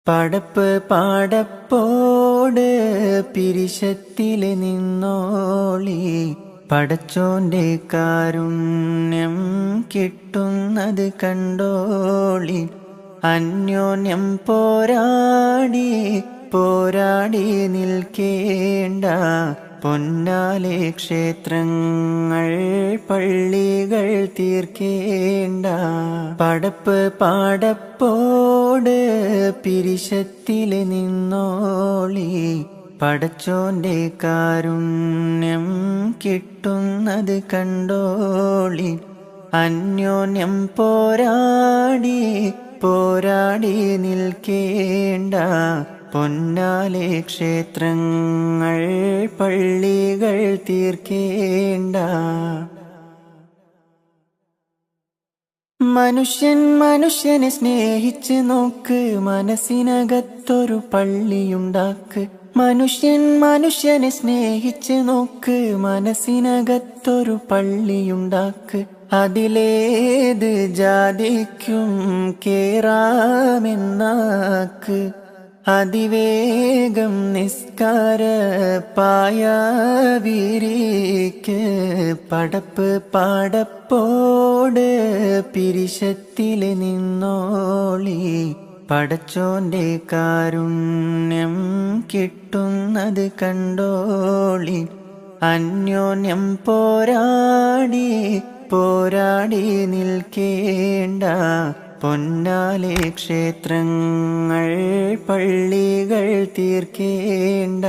പടപ്പ് പാടപ്പോട് പിരിശത്തില് നിന്നോളി, പടച്ചോന്റെ കാരുണ്യം കിട്ടുന്നത് കണ്ടോളി. അന്യോന്യം പോരാടി പോരാടി നിൽക്കേണ്ട, പൊന്നാലെ ക്ഷേത്രങ്ങൾ പള്ളികൾ തീർക്കേണ്ട. പടപ്പ് പാടപ്പോട് പിരിശത്തില് നിന്നോളി, പടച്ചോന്റെ കാരുണ്യം കിട്ടുന്നത് കണ്ടോളി. അന്യോന്യം പോരാടി പോരാടി നിൽക്കേണ്ട, പൊന്നാലെ ക്ഷേത്രങ്ങൾ പള്ളികൾ തീർക്കേണ്ട. മനുഷ്യൻ മനുഷ്യനെ സ്നേഹിച്ച് നോക്ക്, മനസ്സിനകത്തൊരു പള്ളിയുണ്ടാക്ക്. മനുഷ്യൻ മനുഷ്യനെ സ്നേഹിച്ച് നോക്ക്, മനസ്സിനകത്തൊരു പള്ളിയുണ്ടാക്ക്. അതിലേത് ജാതിക്കും കേറാമെന്നാക്ക്. അതിവേഗം നിസ്കാര പായ വിരിക്ക്. പടപ്പ് പാടപ്പോട് പിരിശത്തില് നിന്നോളി, പടച്ചോന്റെ കാരുണ്യം കിട്ടുന്നത് കണ്ടോളി. അന്യോന്യം പോരാടി പോരാടി നിൽക്കേണ്ട, പൊന്നാലെ ക്ഷേത്രങ്ങൾ പള്ളികൾ തീർക്കേണ്ട.